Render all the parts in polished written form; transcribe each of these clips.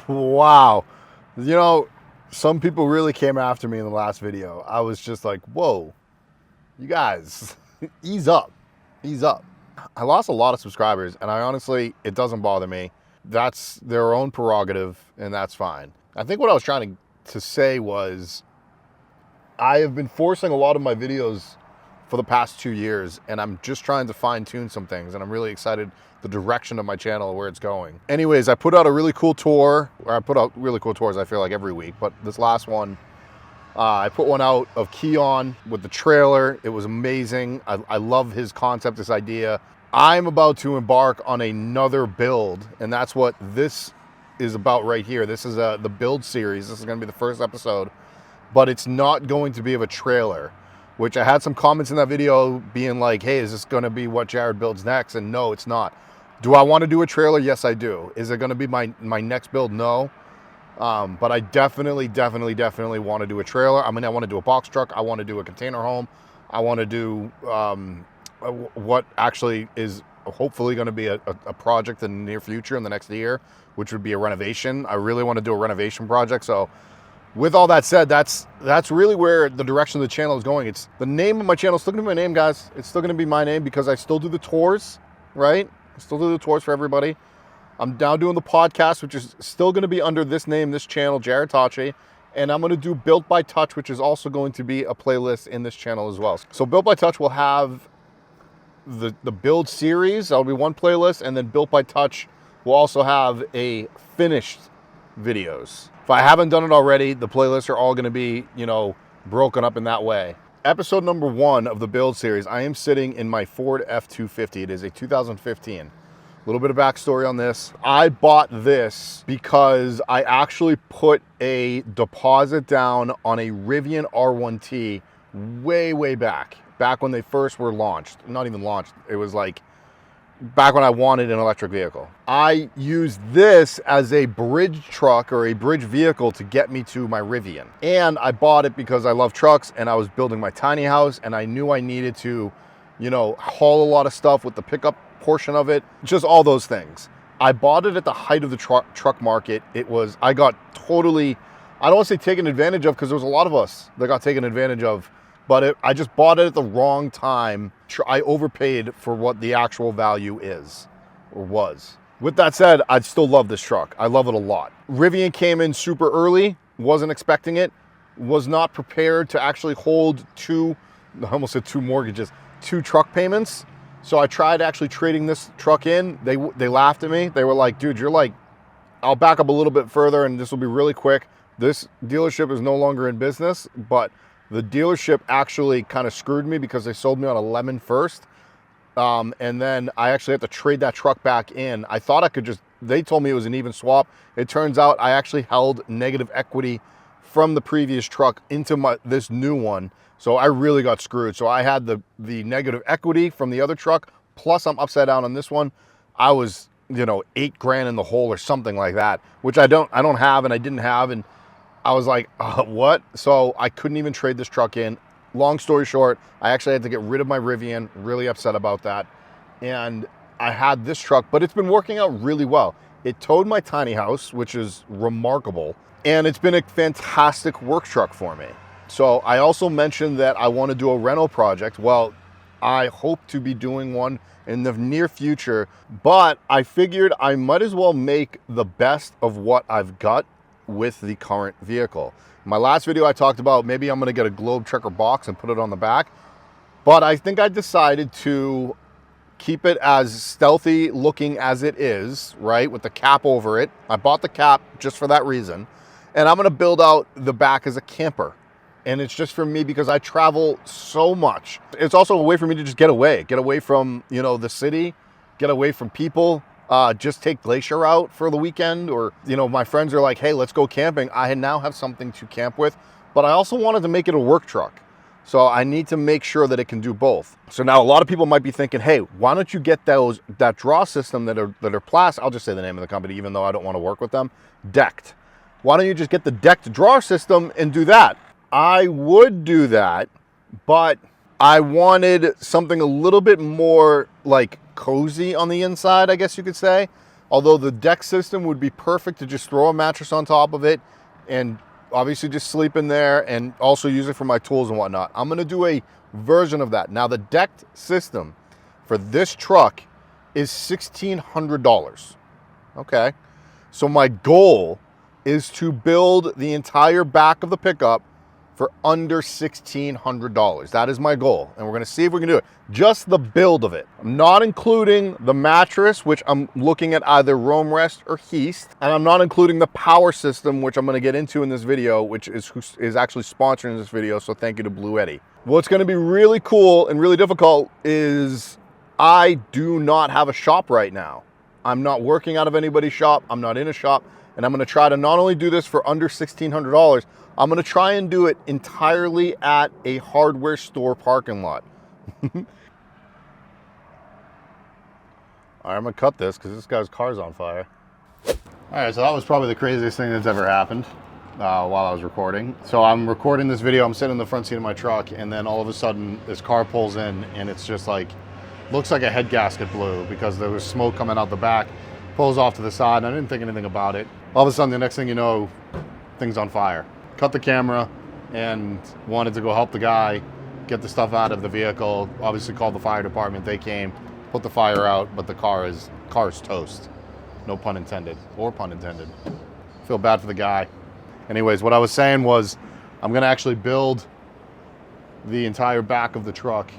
Wow. You know, some people really came after me in the last video. I was just like, whoa, you guys, ease up, ease up. I lost a lot of subscribers, and I honestly, it doesn't bother me. That's their own prerogative, and that's fine. I think what I was trying to say was, I have been forcing a lot of my videos for the past 2 years, and I'm just trying to fine tune some things, and I'm really excited the direction of my channel, where it's going. Anyways, I put out a really cool tour, or I put out really cool tours, I feel like, every week, but this last one, I put one out of Keon with the trailer. It was amazing. I love his concept, this idea. I'm about to embark on another build, and that's what this is about right here. This is the build series. This is gonna be the first episode, but it's not going to be of a trailer, which I had some comments in that video being like, hey, is this gonna be what Jarrod builds next? And no, it's not. Do I wanna do a trailer? Yes, I do. Is it gonna be my next build? No. But I definitely wanna do a trailer. I mean, I wanna do a box truck. I wanna do a container home. I wanna do what actually is hopefully gonna be a project in the near future, in the next year, which would be a renovation. I really wanna do a renovation project. So with all that said, that's really where the direction of the channel is going. It's the name of my channel. It's still gonna be my name, guys. It's still gonna be my name because I still do the tours, right? I still do the tours for everybody. I'm now doing the podcast, which is still gonna be under this name, this channel, JARRODTOCCI. And I'm gonna do Built by Touch, which is also going to be a playlist in this channel as well. So Built by Touch will have the build series. That'll be one playlist. And then Built by Touch will also have a finished videos. If I haven't done it already, the playlists are all gonna be, you know, broken up in that way. Episode number 1 of the build series, I am sitting in my Ford F250. It is a 2015. A little bit of backstory on this. I bought this because I actually put a deposit down on a ReLion R1T way back when they first were launched. Not even launched, it was like back when I wanted an electric vehicle. I used this as a bridge truck or a bridge vehicle to get me to my ReLion. And I bought it because I love trucks and I was building my tiny house and I knew I needed to, you know, haul a lot of stuff with the pickup portion of it, just all those things. I bought it at the height of the truck market. I got totally, I don't want to say taken advantage of because there was a lot of us that got taken advantage of, but I just bought it at the wrong time. I overpaid for what the actual value is, or was. With that said, I still love this truck. I love it a lot. ReLion came in super early, wasn't expecting it, was not prepared to actually hold I almost said 2 mortgages, 2 truck payments. So I tried actually trading this truck in. They laughed at me. They were like, dude, you're like, I'll back up a little bit further and this will be really quick. This dealership is no longer in business, but the dealership actually kind of screwed me because they sold me on a lemon first. And then I actually had to trade that truck back in. I thought I could just, they told me it was an even swap. It turns out I actually held negative equity from the previous truck into this new one. So I really got screwed. So I had the negative equity from the other truck, plus I'm upside down on this one. I was, you know, $8 grand in the hole or something like that, which I don't have and I didn't have. And I was like, what? So I couldn't even trade this truck in. Long story short, I actually had to get rid of my ReLion, really upset about that. And I had this truck, but it's been working out really well. It towed my tiny house, which is remarkable. And it's been a fantastic work truck for me. So I also mentioned that I want to do a rental project. Well, I hope to be doing one in the near future, but I figured I might as well make the best of what I've got with the current vehicle. In my last video, I talked about maybe I'm going to get a globe checker box and put it on the back, but I think I decided to keep it as stealthy looking as it is, right, with the cap over it. I bought the cap just for that reason, and I'm going to build out the back as a camper. And it's just for me because I travel so much. It's also a way for me to just get away from, you know, the city, get away from people, just take Glacier out for the weekend. Or, you know, my friends are like, hey, let's go camping. I now have something to camp with, but I also wanted to make it a work truck. So I need to make sure that it can do both. So now a lot of people might be thinking, hey, why don't you get that draw system that are plastic? I'll just say the name of the company, even though I don't want to work with them, decked. Why don't you just get the decked drawer system and do that? I would do that, but I wanted something a little bit more like cozy on the inside, I guess you could say. Although the deck system would be perfect to just throw a mattress on top of it and obviously just sleep in there and also use it for my tools and whatnot. I'm gonna do a version of that. Now the decked system for this truck is $1,600, okay? So my goal is to build the entire back of the pickup for under $1,600. That is my goal, and we're gonna see if we can do it. Just the build of it. I'm not including the mattress, which I'm looking at either Roam Rest or Heist, and I'm not including the power system, which I'm gonna get into in this video, which is actually sponsoring this video, so thank you to BLUETTI. What's gonna be really cool and really difficult is I do not have a shop right now. I'm not working out of anybody's shop, I'm not in a shop, and I'm gonna try to not only do this for under $1,600, I'm gonna try and do it entirely at a hardware store parking lot. All right, I'm gonna cut this because this guy's car's on fire. All right, so that was probably the craziest thing that's ever happened while I was recording. So I'm recording this video, I'm sitting in the front seat of my truck, and then all of a sudden this car pulls in and it's just like, looks like a head gasket blew because there was smoke coming out the back, pulls off to the side, and I didn't think anything about it. All of a sudden, the next thing you know, thing's on fire. Cut the camera and wanted to go help the guy get the stuff out of the vehicle. Obviously called the fire department, they came, put the fire out, but the car is toast. No pun intended, or pun intended. Feel bad for the guy. Anyways, what I was saying was, I'm gonna actually build the entire back of the truck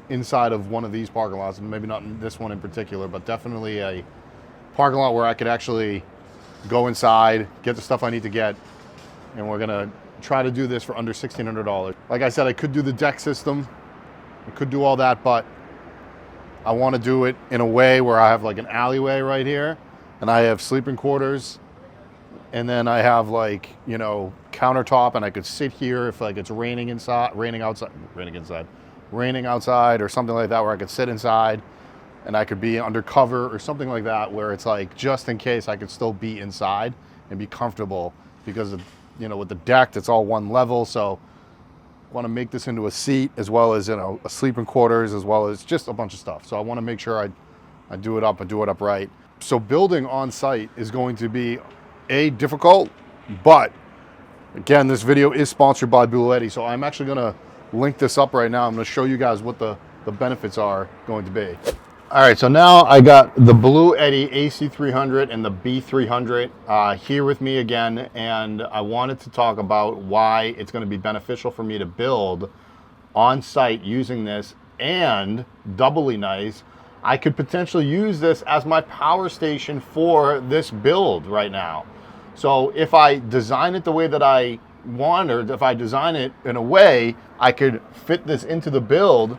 inside of one of these parking lots, and maybe not this one in particular, but definitely a parking lot where I could actually go inside, get the stuff I need to get, and we're gonna try to do this for under $1,600. Like I said, I could do the deck system, I could do all that, but I wanna do it in a way where I have like an alleyway right here, and I have sleeping quarters, and then I have like, you know, countertop, and I could sit here if like it's raining outside, or something like that, where I could sit inside and I could be undercover or something like that, where it's like, just in case, I could still be inside and be comfortable, because of, you know, with the deck, it's all one level. So I want to make this into a seat, as well as, you know, a sleeping quarters, as well as just a bunch of stuff. So I want to make sure I do it up and do it up right. So building on site is going to be difficult, but again, this video is sponsored by BLUETTI, so I'm actually going to link this up right now. I'm going to show you guys what the benefits are going to be. All right, so now I got the BLUETTI AC300 and the B300 here with me again, and I wanted to talk about why it's going to be beneficial for me to build on site using this, and doubly nice, I could potentially use this as my power station for this build right now. So if I design it the way that I want, or if I design it in a way, I could fit this into the build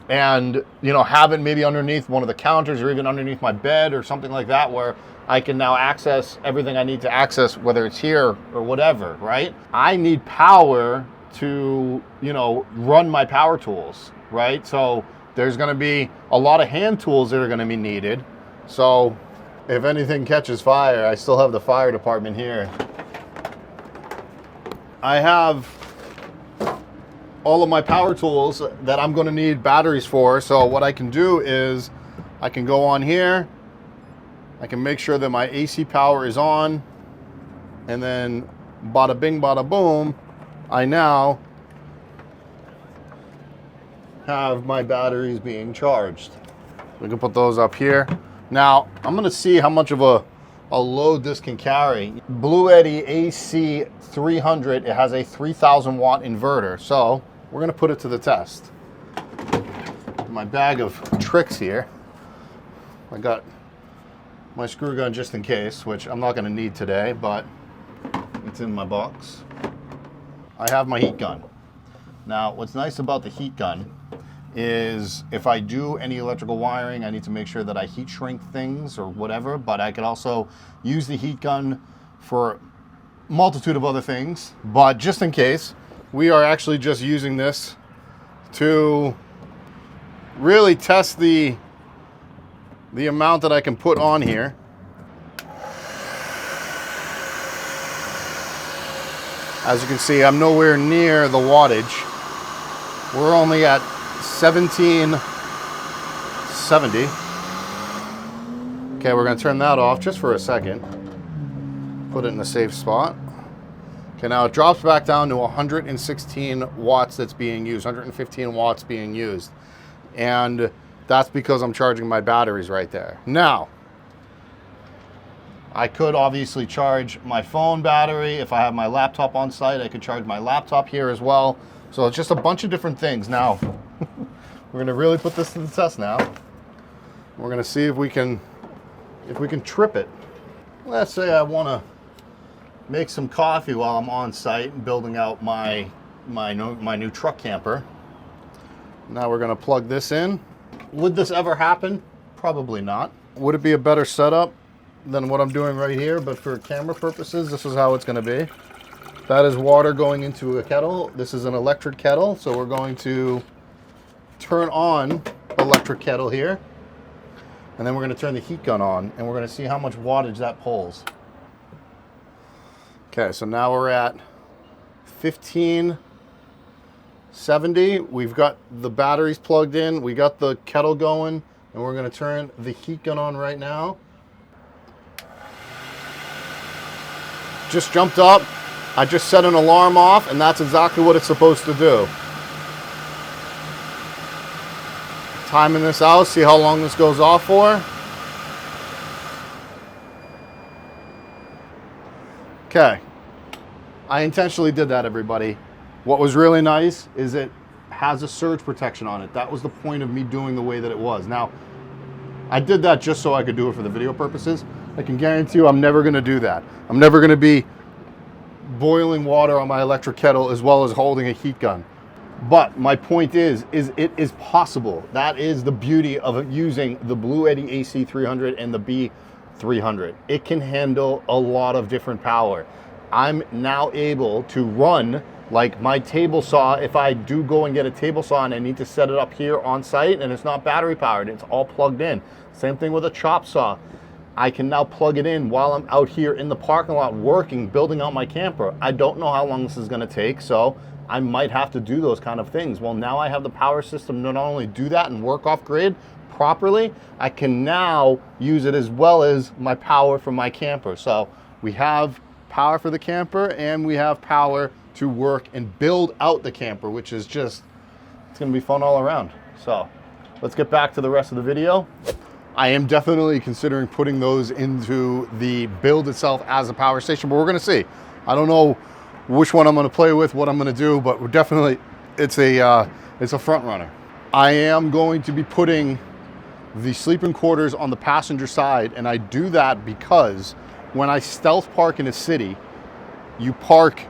and, you know, have it maybe underneath one of the counters, or even underneath my bed or something like that, where I can now access everything I need to access, whether it's here or whatever, right? I need power to, you know, run my power tools, right? So there's gonna be a lot of hand tools that are gonna be needed. So if anything catches fire, I still have the fire department here. I have all of my power tools that I'm going to need batteries for. So what I can do is I can go on here, I can make sure that my AC power is on, and then bada bing bada boom, I now have my batteries being charged. We can put those up here. Now I'm going to see how much of a load this can carry. BLUETTI AC300, it has a 3,000 watt inverter, so we're gonna put it to the test. My bag of tricks here. I got my screw gun just in case, which I'm not gonna need today, but it's in my box. I have my heat gun. Now, what's nice about the heat gun is if I do any electrical wiring, I need to make sure that I heat shrink things or whatever, but I could also use the heat gun for a multitude of other things. But just in case, we are actually just using this to really test the amount that I can put on here. As you can see, I'm nowhere near the wattage. We're only at 1770. Okay, we're gonna turn that off just for a second. Put it in a safe spot. Okay, now it drops back down to 116 watts that's being used, 115 watts being used. And that's because I'm charging my batteries right there. Now, I could obviously charge my phone battery. If I have my laptop on site, I could charge my laptop here as well. So it's just a bunch of different things. Now, we're gonna really put this to the test now. We're gonna see if we can trip it. Let's say I wanna make some coffee while I'm on site and building out my new truck camper. Now we're gonna plug this in. Would this ever happen? Probably not. Would it be a better setup than what I'm doing right here? But for camera purposes, this is how it's gonna be. That is water going into a kettle. This is an electric kettle, so we're going to turn on electric kettle here, and then we're gonna turn the heat gun on, and we're gonna see how much wattage that pulls. Okay, so now we're at 1570. We've got the batteries plugged in. We got the kettle going, and we're gonna turn the heat gun on right now. Just jumped up. I just set an alarm off, and that's exactly what it's supposed to do. Timing this out, see how long this goes off for. Okay, I intentionally did that, everybody. What was really nice is it has a surge protection on it. That was the point of me doing the way that it was. Now, I did that just so I could do it for the video purposes. I can guarantee you I'm never gonna do that. I'm never gonna be boiling water on my electric kettle as well as holding a heat gun. But my point is it is possible. That is the beauty of using the BLUETTI AC300 and the B300. It can handle a lot of different power. I'm now able to run like my table saw. If I do go and get a table saw and I need to set it up here on site and it's not battery powered, it's all plugged in. Same thing with a chop saw. I can now plug it in while I'm out here in the parking lot working, building out my camper. I don't know how long this is gonna take, so I might have to do those kind of things. Well, now I have the power system to not only do that and work off grid properly, I can now use it as well as my power for my camper. So we have power for the camper and we have power to work and build out the camper, which is just, it's gonna be fun all around. So let's get back to the rest of the video. I am definitely considering putting those into the build itself as a power station, but we're gonna see. I don't know which one I'm gonna play with, what I'm gonna do, but we're definitely, it's a front runner. I am going to be putting the sleeping quarters on the passenger side, and I do that because when I stealth park in a city, you park,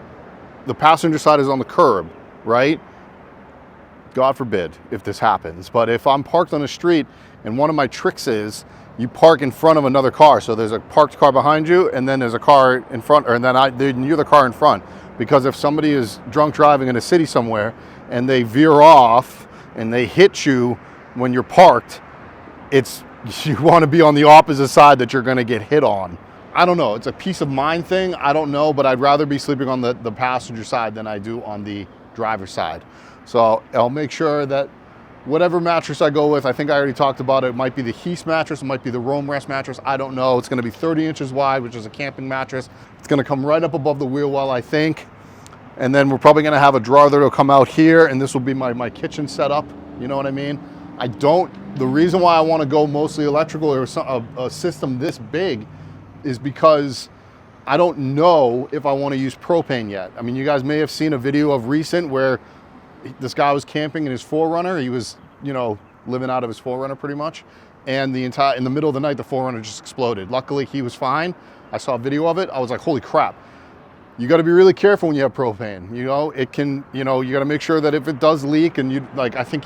the passenger side is on the curb, right? God forbid if this happens, but if I'm parked on the street and one of my tricks is you park in front of another car, so there's a parked car behind you and then there's a car in front, or then you're the car in front, because if somebody is drunk driving in a city somewhere and they veer off and they hit you when you're parked, you want to be on the opposite side that you're going to get hit on. I don't know, it's a peace of mind thing, I don't know, but I'd rather be sleeping on the passenger side than I do on the driver's side. So I'll make sure that whatever mattress I go with, I think I already talked about it, it might be the Heath mattress, it might be the Roam Rest mattress, I don't know. It's gonna be 30 inches wide, which is a camping mattress. It's gonna come right up above the wheel well, I think. And then we're probably gonna have a drawer that'll come out here, and this will be my kitchen setup, you know what I mean? The reason why I wanna go mostly electrical or a system this big is because I don't know if I wanna use propane yet. I mean, you guys may have seen a video of recent where this guy was camping in his 4Runner. He was, you know, living out of his 4Runner pretty much. And in the middle of the night, the 4Runner just exploded. Luckily, he was fine. I saw a video of it. I was like, holy crap. You got to be really careful when you have propane. You know, it can, you know, you got to make sure that if it does leak and you, like, some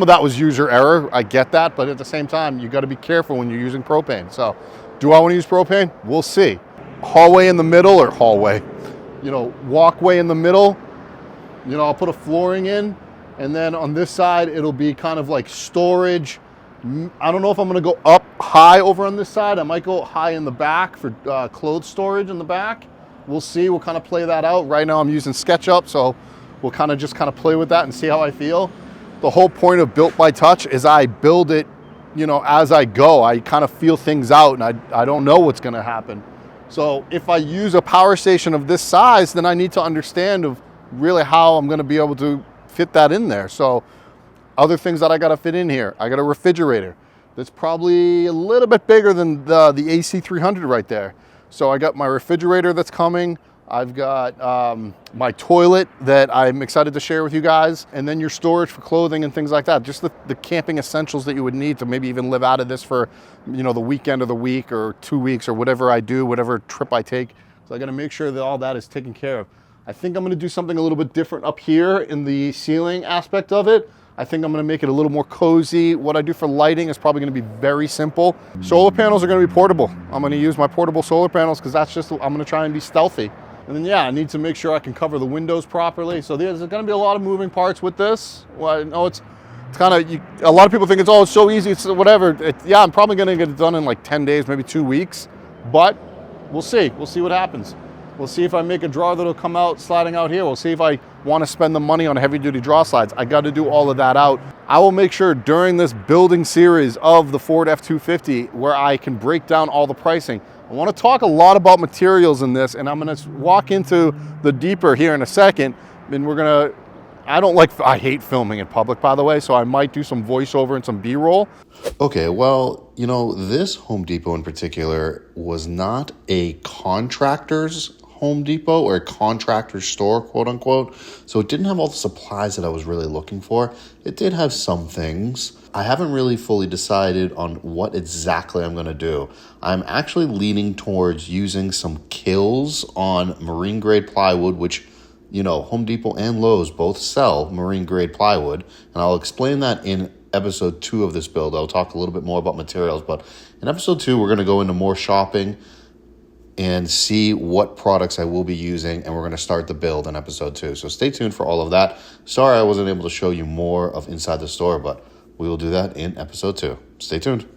of that was user error. I get that. But at the same time, you got to be careful when you're using propane. So do I want to use propane? We'll see. Walkway in the middle, you know, I'll put a flooring in, and then on this side, it'll be kind of like storage. I don't know if I'm gonna go up high over on this side. I might go high in the back for clothes storage in the back. We'll see, we'll kind of play that out. Right now I'm using SketchUp, so we'll just play with that and see how I feel. The whole point of Built by Touch is I build it you know, as I go. I kind of feel things out, and I don't know what's going to happen. So if I use a power station of this size, then I need to understand of really how I'm going to be able to fit that in there. So other things that I got to fit in here, I got a refrigerator that's probably a little bit bigger than the AC300 right there. So I got my refrigerator that's coming. I've got my toilet that I'm excited to share with you guys, and then your storage for clothing and things like that. Just the camping essentials that you would need to maybe even live out of this for, you know, the weekend of the week or 2 weeks or whatever I do, whatever trip I take. So I got to make sure that all that is taken care of. I think I'm going to do something a little bit different up here in the ceiling aspect of it. I think I'm going to make it a little more cozy. What I do for lighting is probably going to be very simple. Solar panels are going to be portable. I'm going to use my portable solar panels because that's just, I'm going to try and be stealthy. And then, yeah, I need to make sure I can cover the windows properly. So there's going to be a lot of moving parts with this. Well, I know it's kind of, a lot of people think it's so easy, it's whatever. Yeah, I'm probably going to get it done in like 10 days, maybe 2 weeks. But we'll see. We'll see what happens. We'll see if I make a drawer that'll come out sliding out here. We'll see if I want to spend the money on heavy duty draw slides. I got to do all of that out. I will make sure during this building series of the Ford F250 where I can break down all the pricing. I want to talk a lot about materials in this, and I'm going to walk into the deeper here in a second. And we're going to, I hate filming in public, by the way, so I might do some voiceover and some B-roll. Okay, well, you know, this Home Depot in particular was not a contractor's Home Depot or a contractor's store, quote unquote. So it didn't have all the supplies that I was really looking for. It did have some things. I haven't really fully decided on what exactly I'm going to do. I'm actually leaning towards using some kills on marine grade plywood, which, you know, Home Depot and Lowe's both sell marine grade plywood. And I'll explain that in episode 2 of this build. I'll talk a little bit more about materials, but in episode 2, we're going to go into more shopping and see what products I will be using, and we're going to start the build in episode 2. So stay tuned for all of that. Sorry I wasn't able to show you more of inside the store, but we will do that in episode 2. Stay tuned.